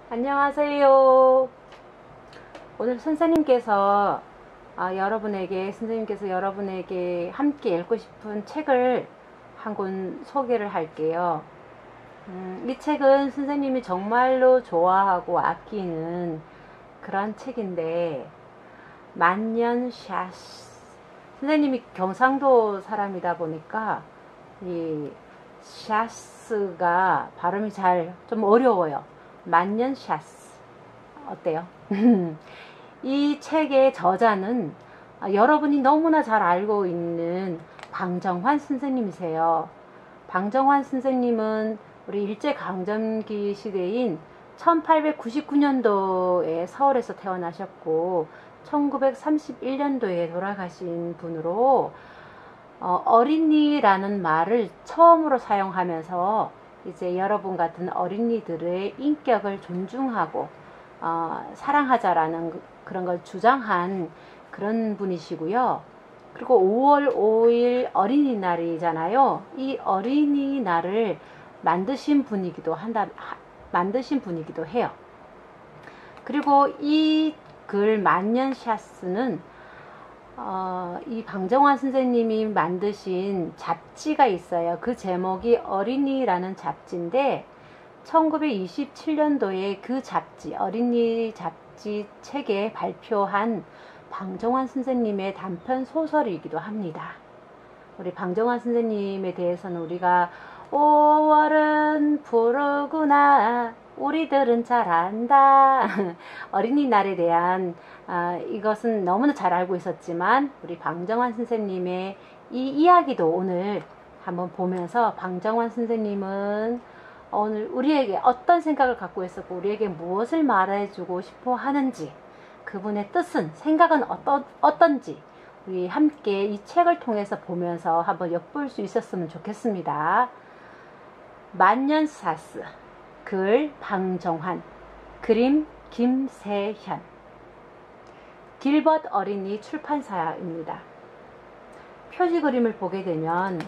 안녕하세요. 오늘 선생님께서 여러분에게 함께 읽고 싶은 책을 한 권 소개를 할게요. 이 책은 선생님이 정말로 좋아하고 아끼는 그런 책인데, 만년샤스. 선생님이 경상도 사람이다 보니까 이 샤스가 발음이 좀 어려워요. 만년샤스 어때요? 이 책의 저자는 여러분이 너무나 잘 알고 있는 방정환 선생님이세요. 방정환 선생님은 우리 일제강점기 시대인 1899년도에 서울에서 태어나셨고 1931년도에 돌아가신 분으로 어린이라는 말을 처음으로 사용하면서 이제 여러분 같은 어린이들의 인격을 존중하고 사랑하자라는 그런 걸 주장한 그런 분이시고요. 그리고 5월 5일 어린이날이잖아요. 이 어린이날을 만드신 분이기도 해요. 그리고 이 글 만년샤스는 이 방정환 선생님이 만드신 잡지가 있어요. 그 제목이 어린이라는 잡지인데 1927년도에 그 잡지, 어린이 잡지 책에 발표한 방정환 선생님의 단편 소설이기도 합니다. 우리 방정환 선생님에 대해서는 우리가 5월은 푸르구나, 우리들은 잘 안다. 어린이날에 대한 이것은 너무나 잘 알고 있었지만 우리 방정환 선생님의 이 이야기도 오늘 한번 보면서 방정환 선생님은 오늘 우리에게 어떤 생각을 갖고 있었고 우리에게 무엇을 말해주고 싶어 하는지, 그분의 뜻은, 생각은 어떤지 우리 함께 이 책을 통해서 보면서 한번 엿볼 수 있었으면 좋겠습니다. 만년샤스, 글 방정환, 그림 김세현, 길벗 어린이 출판사입니다. 표지 그림을 보게 되면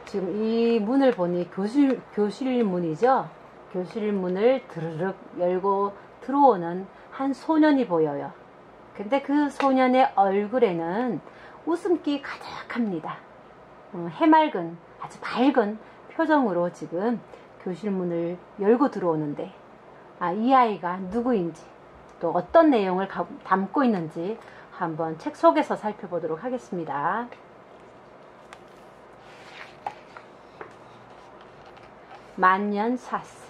지금 이 문을 보니 교실 문이죠. 교실 문을 드르륵 열고 들어오는 한 소년이 보여요. 근데 그 소년의 얼굴에는 웃음기 가득합니다. 해맑은, 아주 밝은 표정으로 지금 교실 문을 열고 들어오는데, 이 아이가 누구인지 또 어떤 내용을 담고 있는지 한번 책 속에서 살펴보도록 하겠습니다. 만년샤스.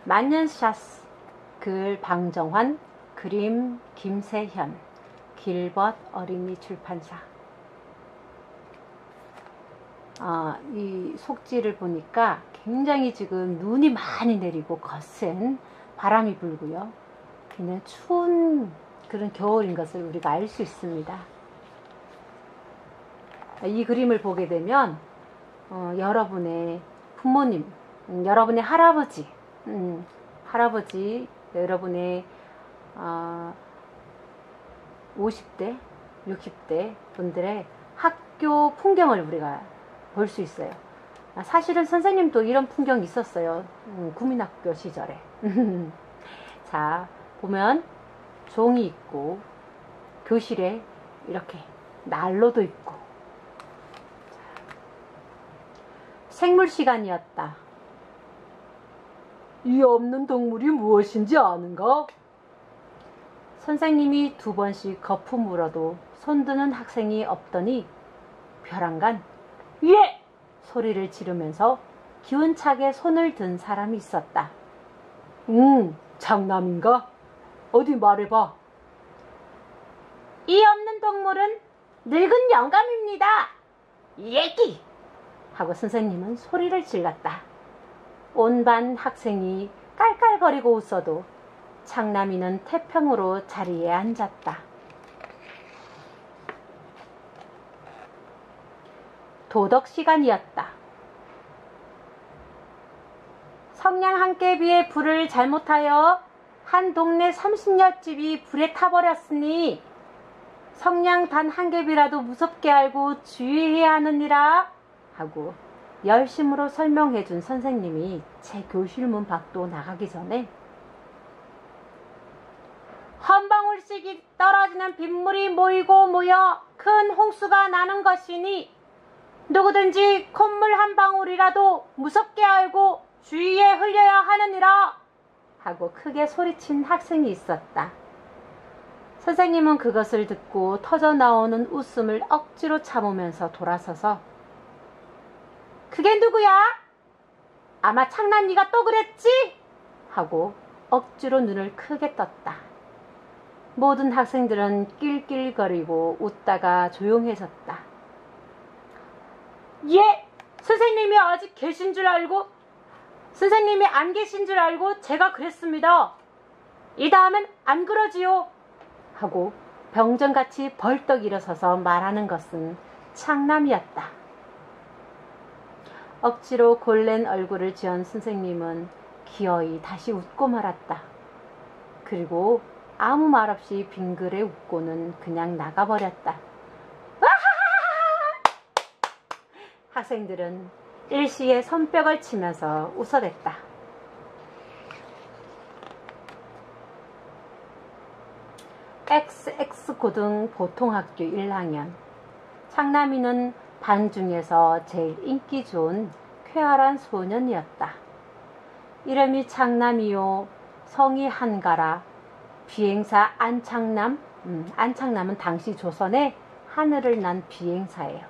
만년샤스, 글 방정환, 그림 김세현, 길벗 어린이 출판사. 이 속지를 보니까 굉장히 지금 눈이 많이 내리고 거센 바람이 불고요. 굉장히 추운 그런 겨울인 것을 우리가 알 수 있습니다. 이 그림을 보게 되면 여러분의 부모님, 여러분의 할아버지, 여러분의 50대, 60대 분들의 학교 풍경을 우리가 볼 수 있어요. 사실은 선생님도 이런 풍경이 있었어요. 국민학교 시절에. 자, 보면 종이 있고 교실에 이렇게 난로도 있고. 생물 시간이었다. 이 없는 동물이 무엇인지 아는가? 선생님이 2번씩 거품 물어도 손드는 학생이 없더니 벼랑간 예! 소리를 지르면서 기운차게 손을 든 사람이 있었다. 장남인가? 어디 말해봐. 이 없는 동물은 늙은 영감입니다. 얘기! 하고 선생님은 소리를 질렀다. 온 반 학생이 깔깔거리고 웃어도 창남이는 태평으로 자리에 앉았다. 도덕 시간이었다. 성냥 한 깨비에 불을 잘못하여 한 동네 30녀집이 불에 타버렸으니 성냥 단 한 갭이라도 무섭게 알고 주의해야 하느니라 하고 열심으로 설명해 준 선생님이 제 교실 문 밖도 나가기 전에 한 방울씩 떨어지는 빗물이 모이고 모여 큰 홍수가 나는 것이니 누구든지 콧물 한 방울이라도 무섭게 알고 주위에 흘려야 하느니라 하고 크게 소리친 학생이 있었다. 선생님은 그것을 듣고 터져나오는 웃음을 억지로 참으면서 돌아서서 그게 누구야? 아마 창남이가 또 그랬지? 하고 억지로 눈을 크게 떴다. 모든 학생들은 낄낄거리고 웃다가 조용해졌다. 예, 선생님이 아직 계신 줄 알고 선생님이 안 계신 줄 알고 제가 그랬습니다. 이 다음엔 안 그러지요. 하고 병정같이 벌떡 일어서서 말하는 것은 창남이었다. 억지로 골랜 얼굴을 지은 선생님은 기어이 다시 웃고 말았다. 그리고 아무 말 없이 빙그레 웃고는 그냥 나가버렸다. 학생들은 일시에 손뼉을 치면서 웃어댔다. XX 고등보통학교 1학년. 창남이는 반 중에서 제일 인기 좋은 쾌활한 소년이었다. 이름이 창남이요, 성이 한가라, 비행사 안창남. 안창남은 당시 조선에 하늘을 난 비행사예요.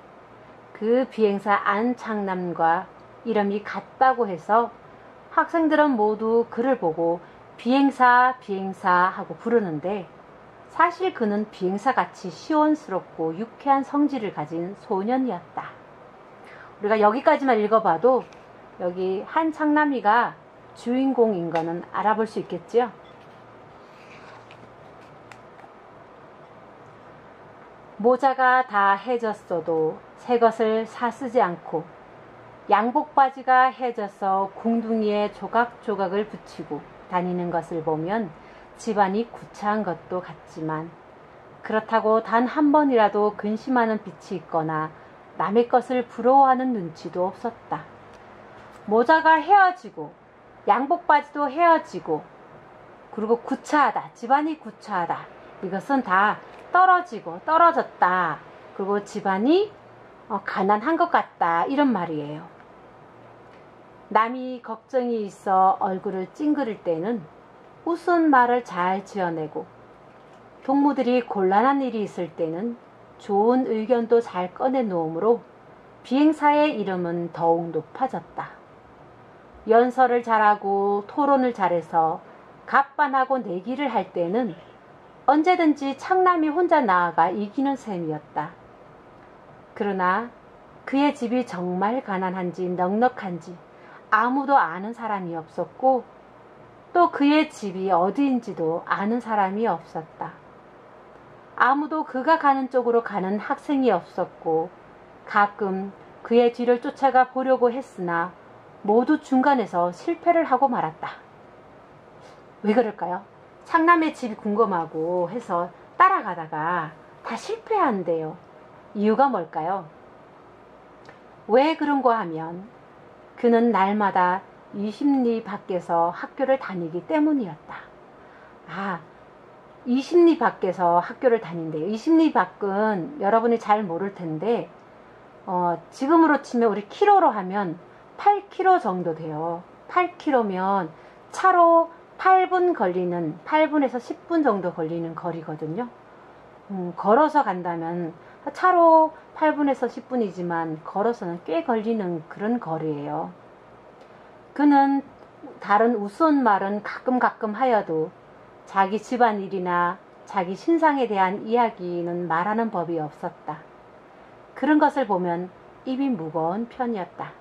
그 비행사 안창남과 이름이 같다고 해서 학생들은 모두 그를 보고 비행사 비행사 하고 부르는데 사실 그는 비행사같이 시원스럽고 유쾌한 성질을 가진 소년이었다. 우리가 여기까지만 읽어봐도 여기 한창남이가 주인공인 거는 알아볼 수 있겠지요. 모자가 다 해졌어도 새 것을 사쓰지 않고 양복 바지가 해져서 궁둥이에 조각조각을 붙이고 다니는 것을 보면 집안이 구차한 것도 같지만 그렇다고 단 한 번이라도 근심하는 빛이 있거나 남의 것을 부러워하는 눈치도 없었다. 모자가 헤어지고 양복 바지도 헤어지고 그리고 구차하다, 집안이 구차하다, 이것은 다 떨어지고 떨어졌다, 그리고 집안이 가난한 것 같다, 이런 말이에요. 남이 걱정이 있어 얼굴을 찡그릴 때는 웃은 말을 잘 지어내고 동무들이 곤란한 일이 있을 때는 좋은 의견도 잘 꺼내놓으므로 비행사의 이름은 더욱 높아졌다. 연설을 잘하고 토론을 잘해서 갑반하고 내기를 할 때는 언제든지 창남이 혼자 나아가 이기는 셈이었다. 그러나 그의 집이 정말 가난한지 넉넉한지 아무도 아는 사람이 없었고 또 그의 집이 어디인지도 아는 사람이 없었다. 아무도 그가 가는 쪽으로 가는 학생이 없었고 가끔 그의 뒤를 쫓아가 보려고 했으나 모두 중간에서 실패를 하고 말았다. 왜 그럴까요? 창남의 집이 궁금하고 해서 따라가다가 다 실패한대요. 이유가 뭘까요? 왜 그런가 하면 그는 날마다 20리 밖에서 학교를 다니기 때문이었다. 20리 밖에서 학교를 다닌대요. 20리 밖은 여러분이 잘 모를 텐데 지금으로 치면 우리 키로로 하면 8km 정도 돼요. 8km면 차로 8분에서 10분 정도 걸리는 거리거든요. 걸어서 간다면 차로 8분에서 10분이지만 걸어서는 꽤 걸리는 그런 거리예요. 그는 다른 우스운 말은 가끔 하여도 자기 집안일이나 자기 신상에 대한 이야기는 말하는 법이 없었다. 그런 것을 보면 입이 무거운 편이었다.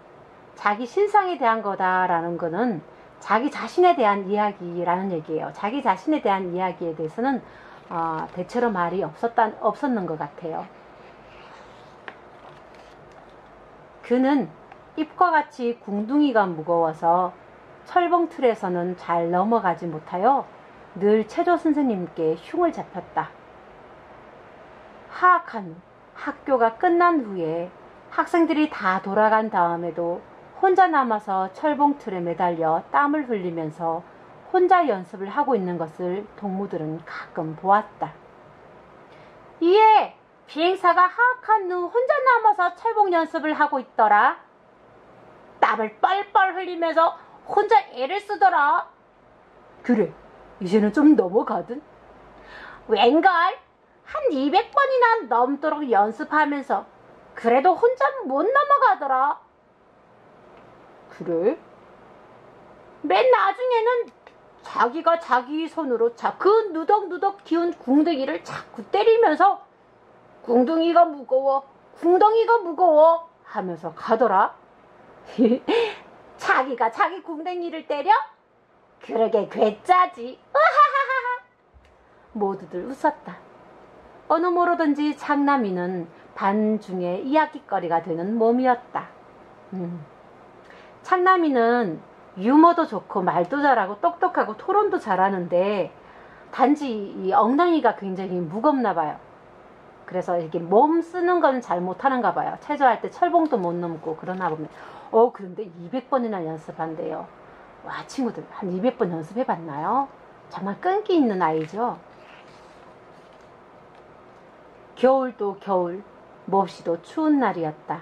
자기 신상에 대한 거다라는 거는 자기 자신에 대한 이야기라는 얘기예요. 자기 자신에 대한 이야기에 대해서는 대체로 말이 없었는 것 같아요. 그는 잎과 같이 궁둥이가 무거워서 철봉틀에서는 잘 넘어가지 못하여 늘 체조 선생님께 흉을 잡혔다. 하악한 학교가 끝난 후에 학생들이 다 돌아간 다음에도 혼자 남아서 철봉틀에 매달려 땀을 흘리면서 혼자 연습을 하고 있는 것을 동무들은 가끔 보았다. 이에 비행사가 하악한 후 혼자 남아서 철봉 연습을 하고 있더라. 땀을 뻘뻘 흘리면서 혼자 애를 쓰더라. 그래, 이제는 좀 넘어가든. 웬걸? 한 200번이나 넘도록 연습하면서 그래도 혼자 못 넘어가더라. 그래? 맨 나중에는 자기가 자기 손으로 그 누덕누덕 기운 궁둥이를 자꾸 때리면서 궁둥이가 무거워, 궁덩이가 무거워 하면서 가더라. 자기가 자기 궁둥이를 때려? 그러게 괴짜지. 모두들 웃었다. 어느 모로든지 창남이는 반 중에 이야깃거리가 되는 몸이었다. 창남이는 유머도 좋고 말도 잘하고 똑똑하고 토론도 잘하는데 단지 이 엉덩이가 굉장히 무겁나 봐요. 그래서 이렇게 몸 쓰는 건 잘 못하는가 봐요. 체조할 때 철봉도 못 넘고 그러나 보면 그런데 200번이나 연습한대요. 와, 친구들 한 200번 연습해봤나요? 정말 끈기 있는 아이죠. 겨울도 겨울, 몹시도 추운 날이었다.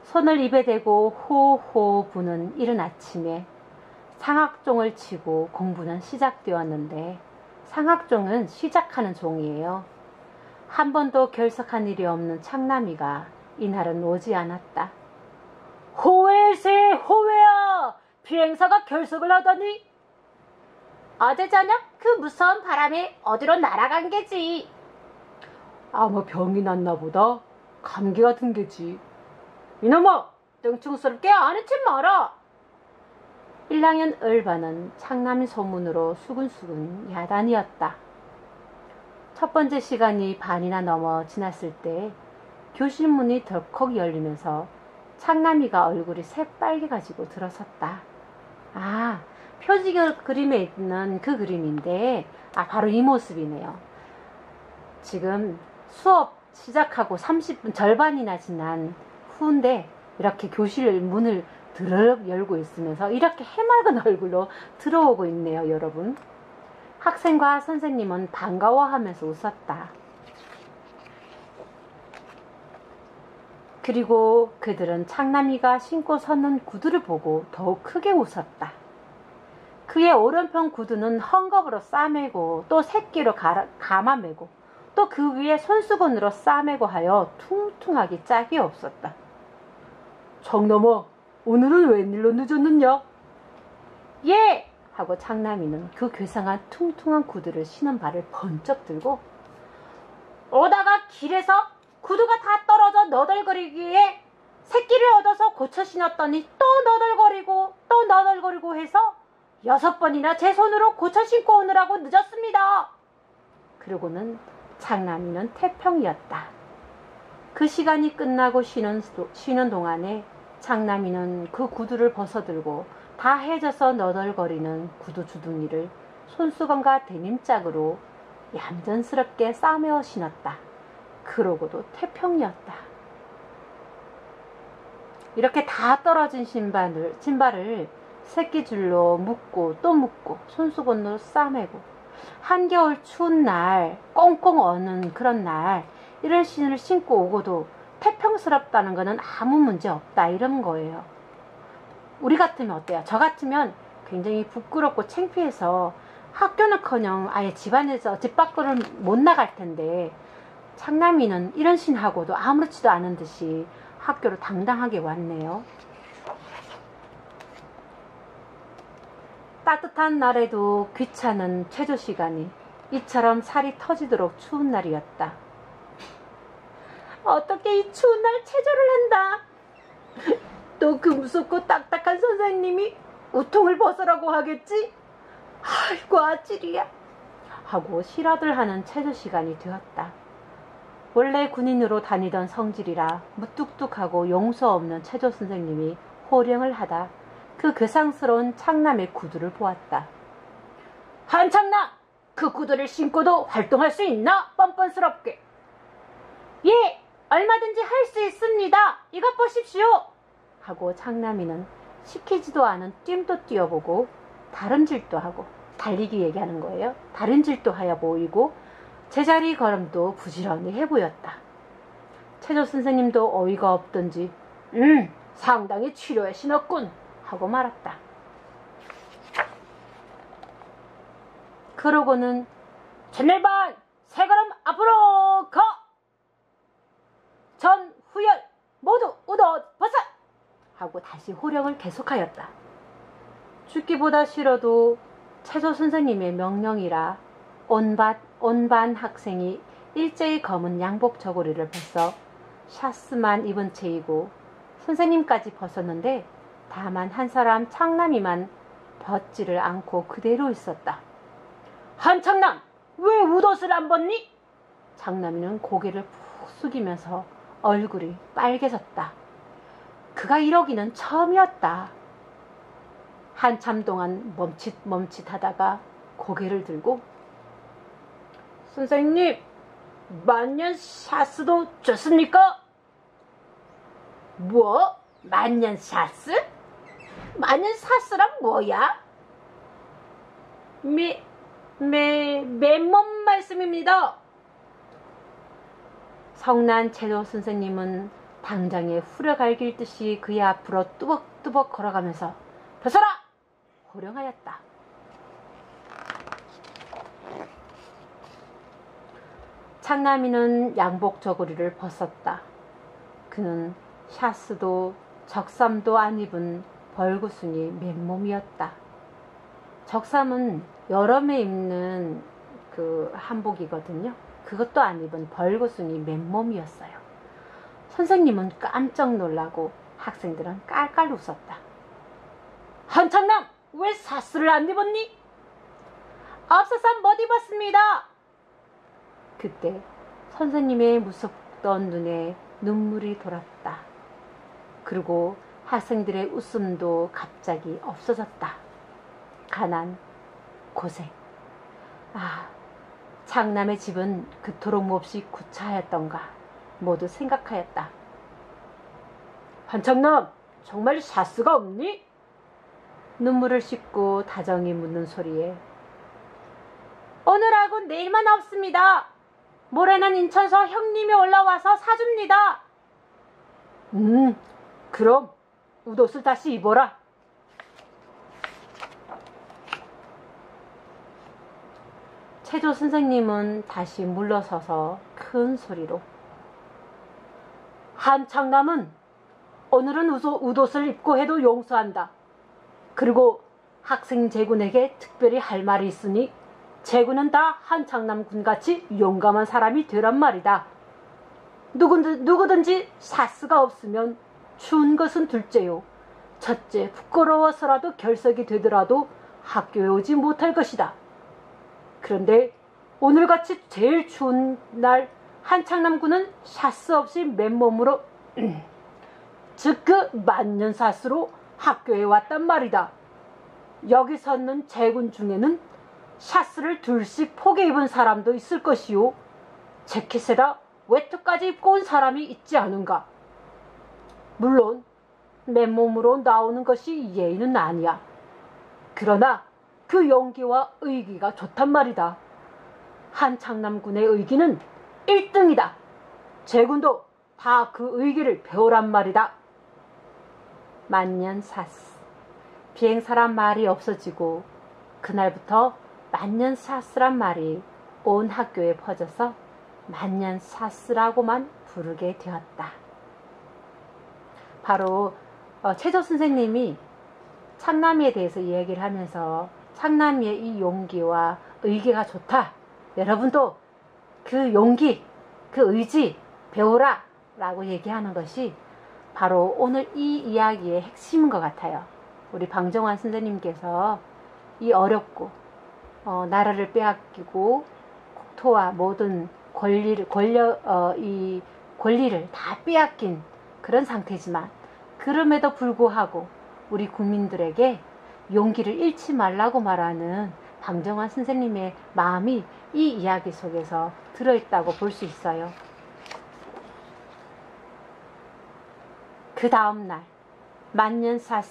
손을 입에 대고 호호 부는 이른 아침에 상악종을 치고 공부는 시작되었는데, 상악종은 시작하는 종이에요. 한 번도 결석한 일이 없는 창남이가 이날은 오지 않았다. 호외세 호외야! 비행사가 결석을 하다니? 어제 저녁 그 무서운 바람에 어디로 날아간 게지. 아마 병이 났나 보다. 감기가 든 게지. 이놈아! 땡충스럽게 아는 척 마라! 1학년 을반은 창남이 소문으로 수근수근 야단이었다. 첫 번째 시간이 반이나 넘어 지났을 때 교실 문이 덜컥 열리면서 창남이가 얼굴이 새빨개 가지고 들어섰다. 표지 그림에 있는 그 그림인데 바로 이 모습이네요. 지금 수업 시작하고 30분 절반이나 지난 후인데 이렇게 교실 문을 드르륵 열고 있으면서 이렇게 해맑은 얼굴로 들어오고 있네요, 여러분. 학생과 선생님은 반가워하면서 웃었다. 그리고 그들은 창남이가 신고 섰는 구두를 보고 더욱 크게 웃었다. 그의 오른편 구두는 헝겊으로 싸매고 또 새끼로 감아매고 또 그 위에 손수건으로 싸매고 하여 퉁퉁하기 짝이 없었다. 창남아, 오늘은 웬일로 늦었느냐? 예! 하고 창남이는 그 괴상한 퉁퉁한 구두를 신은 발을 번쩍 들고 오다가 길에서 구두가 다 떨어져 너덜거리기에 새끼를 얻어서 고쳐 신었더니 또 너덜거리고 해서 6번이나 제 손으로 고쳐 신고 오느라고 늦었습니다. 그러고는 창남이는 태평이었다. 그 시간이 끝나고 쉬는 동안에 창남이는 그 구두를 벗어들고 다 해져서 너덜거리는 구두 주둥이를 손수건과 데님짝으로 얌전스럽게 싸매어 신었다. 그러고도 태평이었다. 이렇게 다 떨어진 신발을 새끼줄로 묶고 또 묶고 손수건으로 싸매고 한겨울 추운 날, 꽁꽁 어는 그런 날 이런 신을 신고 오고도 태평스럽다는 것은 아무 문제 없다, 이런 거예요. 우리 같으면 어때요? 저 같으면 굉장히 부끄럽고 창피해서 학교는커녕 아예 집안에서 집 밖으로 못 나갈 텐데 창남이는 이런 신하고도 아무렇지도 않은 듯이 학교로 당당하게 왔네요. 따뜻한 날에도 귀찮은 체조 시간이 이처럼 살이 터지도록 추운 날이었다. 어떻게 이 추운 날 체조를 한다. 또 그 무섭고 딱딱한 선생님이 우통을 벗으라고 하겠지? 아이고 아찔이야 하고 실화들 하는 체조 시간이 되었다. 원래 군인으로 다니던 성질이라 무뚝뚝하고 용서 없는 체조 선생님이 호령을 하다 그 괴상스러운 창남의 구두를 보았다. 한창남! 그 구두를 신고도 활동할 수 있나? 뻔뻔스럽게. 예! 얼마든지 할 수 있습니다. 이것 보십시오. 하고 창남이는 시키지도 않은 뜀도 뛰어보고 다름질도 하고, 달리기 얘기하는 거예요. 다름질도 하여 보이고 제자리 걸음도 부지런히 해 보였다. 최조 선생님도 어이가 없던지 상당히 치료에 신었군 하고 말았다. 그러고는 전일반 세 걸음 앞으로 가! 전 후열 모두 웃어 벗어! 하고 다시 호령을 계속하였다. 죽기보다 싫어도 최조 선생님의 명령이라 온반 학생이 일제히 검은 양복 저고리를 벗어 샤스만 입은 채이고 선생님까지 벗었는데 다만 한 사람 창남이만 벗지를 않고 그대로 있었다. 한창남! 왜 웃옷을 안 벗니? 창남이는 고개를 푹 숙이면서 얼굴이 빨개졌다. 그가 이러기는 처음이었다. 한참 동안 멈칫하다가 고개를 들고 선생님, 만년 샤스도 좋습니까? 뭐? 만년 샤스? 만년 샤스란 뭐야? 맨몸 말씀입니다. 성난 최조 선생님은 당장에 후려갈길 듯이 그의 앞으로 뚜벅뚜벅 걸어가면서 벗어라! 호령하였다. 창남이는 양복 저고리를 벗었다. 그는 샤스도 적삼도 안 입은 벌구순이 맨몸이었다. 적삼은 여름에 입는 그 한복이거든요. 그것도 안 입은 벌구순이 맨몸이었어요. 선생님은 깜짝 놀라고 학생들은 깔깔 웃었다. 한창남! 왜 샤스를 안 입었니? 없어서 못 입었습니다. 그때 선생님의 무섭던 눈에 눈물이 돌았다. 그리고 학생들의 웃음도 갑자기 없어졌다. 가난, 고생. 창남의 집은 그토록 몹시 구차하였던가 모두 생각하였다. 한창남, 정말 샤스가 없니? 눈물을 씻고 다정히 묻는 소리에 오늘하고 내일만 없습니다. 모레는 인천서 형님이 올라와서 사줍니다. 그럼 웃옷을 다시 입어라. 최조 선생님은 다시 물러서서 큰 소리로 한창남은 오늘은 웃옷을 입고 해도 용서한다. 그리고 학생 제군에게 특별히 할 말이 있으니 제군은 다 한창남 군같이 용감한 사람이 되란 말이다. 누구든지 샤스가 없으면 추운 것은 둘째요. 첫째, 부끄러워서라도 결석이 되더라도 학교에 오지 못할 것이다. 그런데 오늘같이 제일 추운 날 한창남 군은 샤스 없이 맨몸으로 즉 그 만년사스로 학교에 왔단 말이다. 여기 섰는 제군 중에는 샤스를 둘씩 포개 입은 사람도 있을 것이요. 재킷에다 외투까지 입고 온 사람이 있지 않은가. 물론 맨몸으로 나오는 것이 예의는 아니야. 그러나 그 용기와 의기가 좋단 말이다. 한창남군의 의기는 1등이다. 제군도 다 그 의기를 배우란 말이다. 만년사스. 비행사란 말이 없어지고 그날부터 만년사스란 말이 온 학교에 퍼져서 만년사스라고만 부르게 되었다. 바로 최조 선생님이 창남이에 대해서 이야기를 하면서 창남이의 이 용기와 의기가 좋다. 여러분도 그 용기, 그 의지 배우라 라고 얘기하는 것이 바로 오늘 이 이야기의 핵심인 것 같아요. 우리 방정환 선생님께서 이 어렵고 나라를 빼앗기고 국토와 모든 이 권리를 다 빼앗긴 그런 상태지만 그럼에도 불구하고 우리 국민들에게 용기를 잃지 말라고 말하는 방정환 선생님의 마음이 이 이야기 속에서 들어있다고 볼 수 있어요. 그 다음날 만년사스